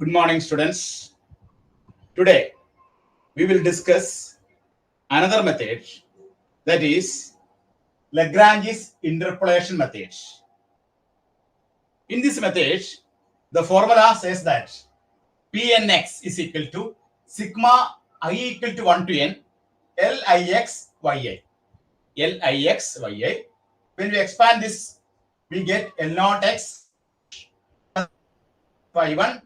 Good morning, students. Today, we will discuss another method, that is Lagrange's interpolation method. In this method, the formula says that Pnx is equal to sigma I equal to 1 to n Lix yi. Lix yi. When we expand this, we get L0 x y1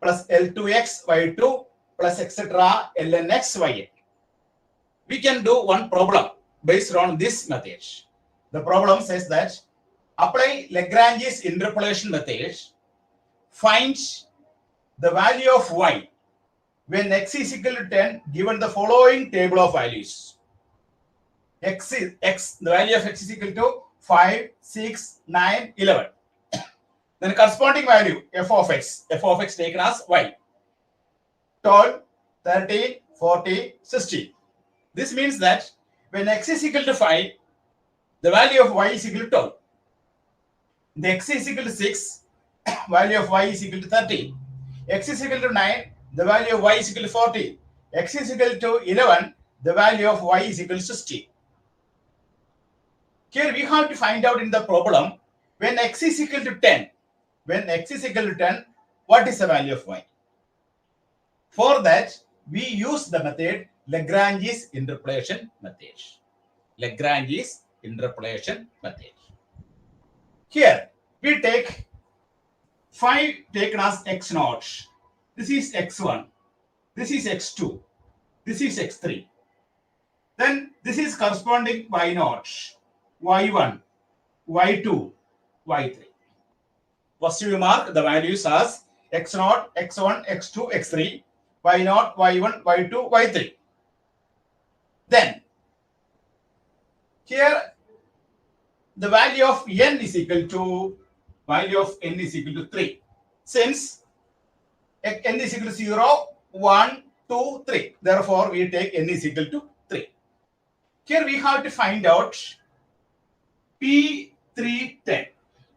plus L2x y2 plus etc. ln x y. We can do one problem based on this method. The problem says that apply Lagrange's interpolation method, find the value of y when x is equal to 10 given the following table of values. The value of x is equal to 5, 6, 9, 11. Then corresponding value f of x taken as y, 12, 13, 40, 60. This means that when x is equal to 5, the value of y is equal to 12. The x is equal to 6, value of y is equal to 30. X is equal to 9, the value of y is equal to 40. X is equal to 11, the value of y is equal to 60. Here we have to find out in the problem when x is equal to 10. When x is equal to 10, what is the value of y? For that, we use the method Lagrange's interpolation method. Lagrange's interpolation method. Here, we take 5 taken as x naught. This is x1. This is x2. This is x3. Then this is corresponding y naught, y1, y2, y3. First we mark the values as x0, x1, x2, x3, y0, y1, y2, y3. Then here the value of n is equal to 3. Since n is equal to 0, 1, 2, 3. Therefore, we take n is equal to 3. Here we have to find out P310.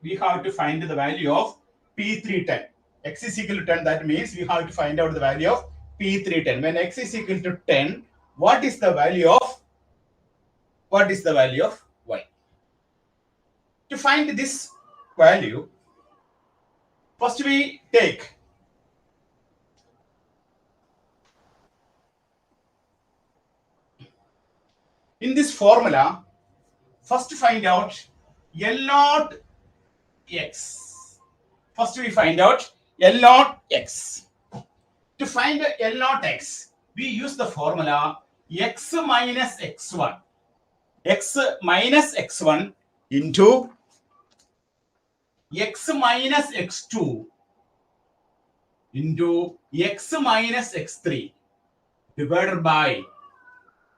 We have to find the value of P310. X is equal to 10. That means we have to find out the value of P310. When x is equal to 10, what is the value of y? To find this value, first we take in this formula, first find out L0 x. First we find out L0 x. To find L0 x, we use the formula x minus x1. X minus x1 into x minus x2 into x minus x3 divided by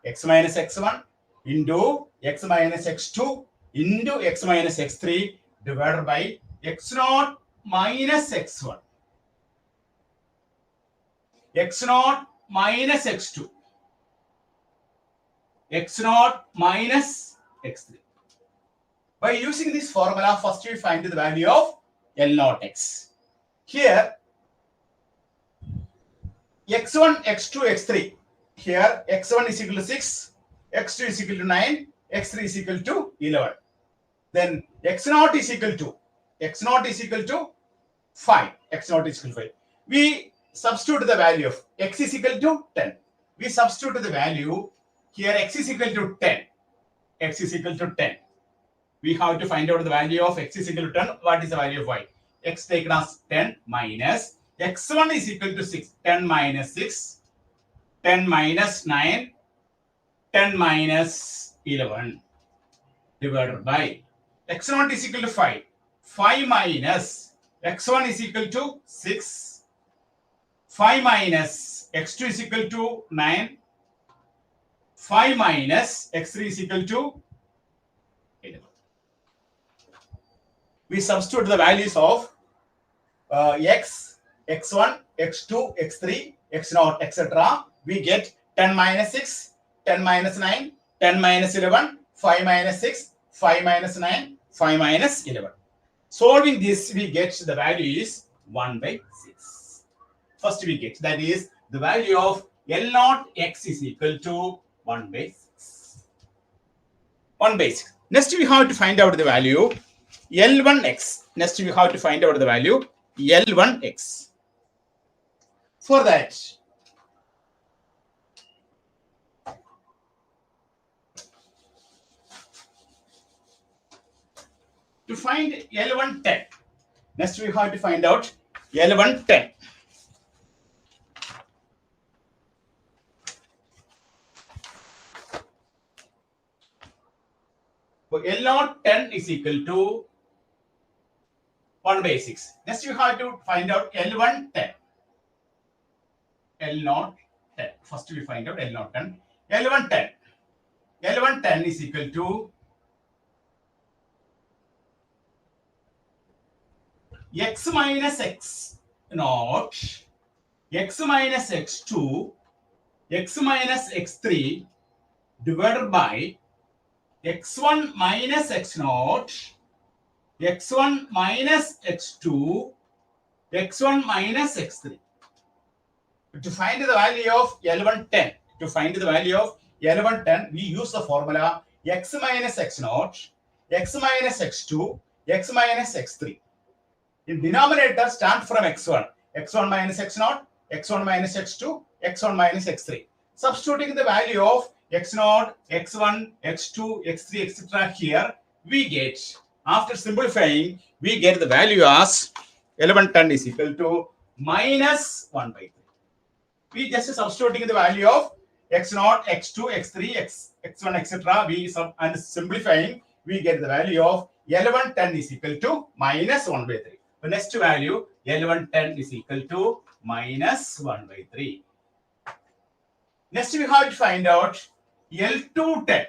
x minus x1 into x minus x2 into x minus x3 divided by x0 minus x1, x0 minus x2, x0 minus x3. By using this formula, first we find the value of L0 x. Here, x1, x2, x3. Here, x1 is equal to 6, x2 is equal to 9, x3 is equal to 11. Then x0 is equal to 5. X0 is equal to 5. We substitute the value of x is equal to 10. We substitute the value here, x is equal to 10. X is equal to 10. We have to find out the value of x is equal to 10. What is the value of y? X taken as 10 minus x1 is equal to 6. 10 minus 6. 10 minus 9. 10 minus 11 divided by x0 is equal to 5. 5 minus x1 is equal to 6. 5 minus x2 is equal to 9. 5 minus x3 is equal to 11. We substitute the values of x, x1, x2, x3, x0, etc. We get 10 minus 6, 10 minus 9, 10 minus 11, 5 minus 6, 5 minus 9, 5 minus 11. Solving this, we get the value is 1 by 6. first we get, that is the value of L naught x is equal to 1 by 6. 1 by 6. Next we have to find out the value L1x. Next we have to find out the value L1x. For that, to find L110, next we have to find out L110. So L010 is equal to 1 by 6. Next you have to find out L110. L010. First we find out L010. L110. L110 is equal to x minus x naught, x minus x2, x minus x3 divided by x1 minus x naught, x1 minus x2, x1 minus x3. To find the value of L110, we use the formula x minus x naught, x minus x2, x minus x3. In denominator, start from x1, x1 minus x naught, x1 minus x2, x1 minus x3. Substituting the value of x0, x1, x2, x3, etc. here, we get, after simplifying, we get the value as L110 is equal to minus 1 by 3. We just substituting the value of x0, x2, x3, x1, etc. And simplifying, we get the value of L110 is equal to minus 1 by 3. The next value, L110 is equal to minus 1 by 3. Next, we have to find out L210.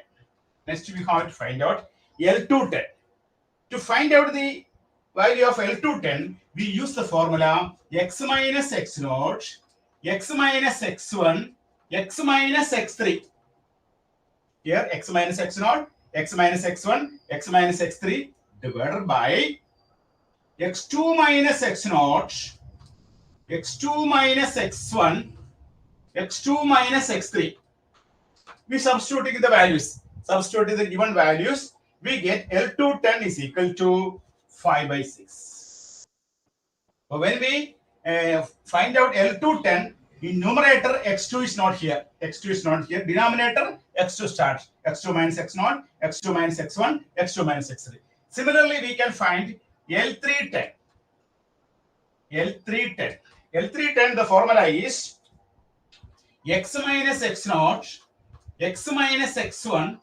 To find out the value of L210, we use the formula x minus x naught, x minus x1, x minus x3. Here, x minus x naught, x minus x1, x minus x3 divided by x2 minus x naught, x2 minus x1, x2 minus x3. We substituting the values. Substituting the given values, we get L210 is equal to 5 by 6. So when we find out L210, in numerator x2 is not here. Denominator x2 starts. x2 minus x0, x2 minus x1, x2 minus x3. Similarly, we can find L310. L310, the formula is x minus x0, x minus x1,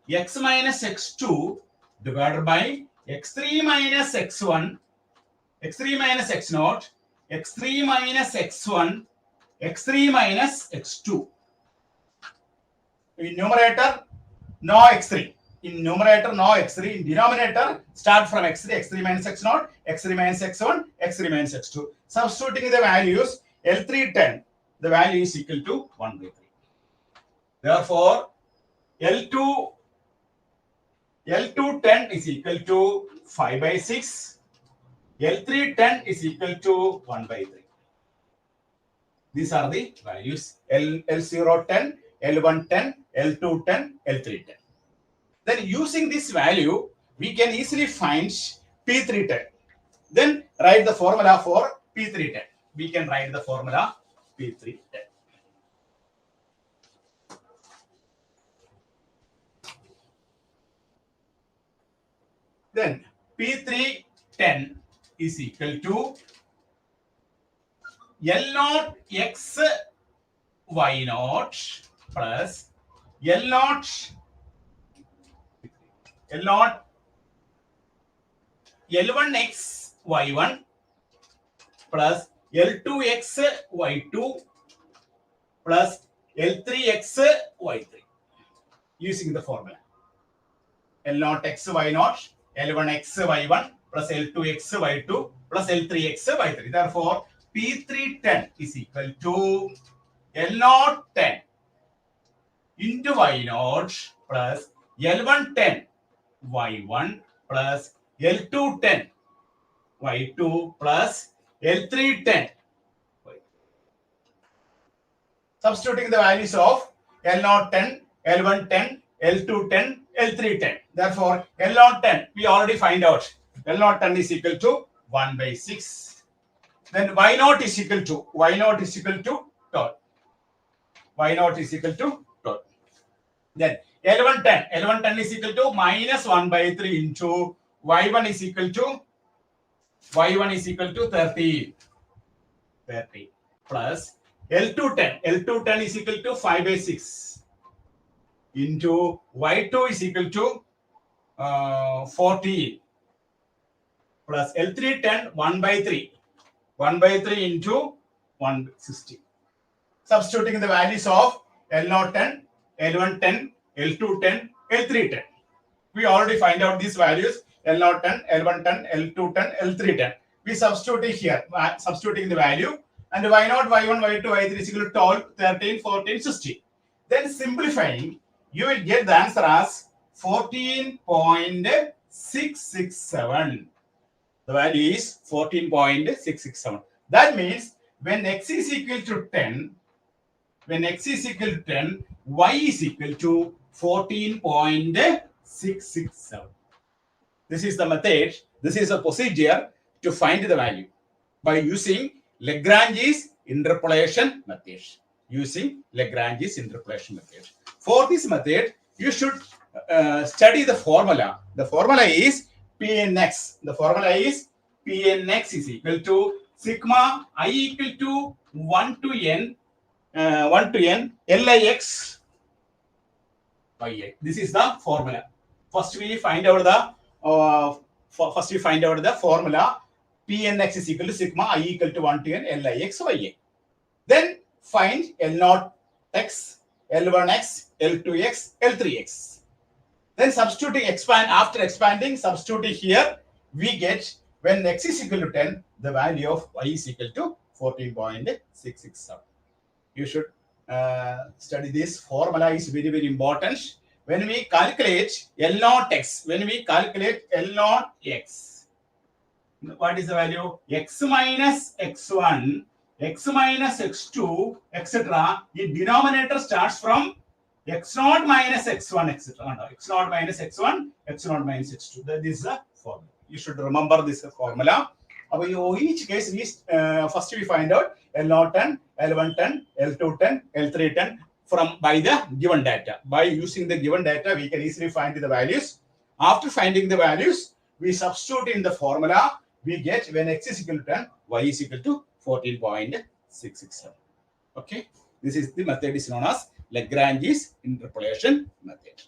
x minus x2 divided by x3 minus x1, x3 minus x0, x3 minus x1, x3 minus x2. In numerator, no x3. In denominator, start from x3, x3 minus x0, x3 minus x1, x3 minus x2. Substituting the values, L310, the value is equal to 1 by 3. Therefore, L210 is equal to 5 by 6. L310 is equal to 1 by 3. These are the values L010, L110, L210, L310. Then using this value, we can easily find P310. Then write the formula for P310. We can write the formula P310. Then P310 is equal to L0 x y naught plus L0 L1x y1 plus L2x y2 plus L3x y3 using the formula L0 x y0, L1x y1 plus L2x y2 plus L3x y3. Therefore, P310 is equal to L010 into y0 plus L110 y1 plus L210 y2 plus L310 y3. substituting the values of L0 10, L1 10, L2 10, L3 10. Therefore, L0 10 we already find out. L0 10 is equal to 1 by 6. Then Y0 is equal to 12. Y0 is equal to 12. Then L1 10 is equal to minus 1 by 3 into Y1 is equal to 30 plus L2 10 is equal to 5 by 6 into Y2 is equal to 40 plus L3 10 1 by 3 into 160. Substituting the values of L0 10, L1 10, L2 10, L3 10. We already find out these values L0 10, L1 10, L2 10, L3 10. We substitute it here, substituting the value, and Y0, Y1, Y2, Y3 is equal to 12, 13, 14, 16. Then simplifying, you will get the answer as 14.667. The value is 14.667. That means when x is equal to 10, y is equal to 14.667. This is the method, this is a procedure to find the value by using Lagrange's interpolation method. For this method, you should study the formula. The formula is Pnx. The formula is Pnx is equal to sigma I equal to 1 to n Lix by A. This is the formula. First we find out the formula Pnx is equal to sigma I equal to 1 to n Lix by A. Then find L0x, L1x, L2x, L3x. Then after expanding, substituting here, we get when x is equal to 10, the value of y is equal to 14.667. You should study this. Formula is very, very important. When we calculate L0x, what is the value? X minus x1, x minus x2, etc. The denominator starts from x0 minus x1, etc. x0 minus x1, x0 minus x2. That is the formula. You should remember this formula. Each case, first we find out L0 10, L1 10, L2 10, L3 10 by the given data. By using the given data, we can easily find the values. After finding the values, we substitute in the formula. We get when x is equal to 10, y is equal to 14.667. Okay, this is the method is known as Lagrange's interpolation method.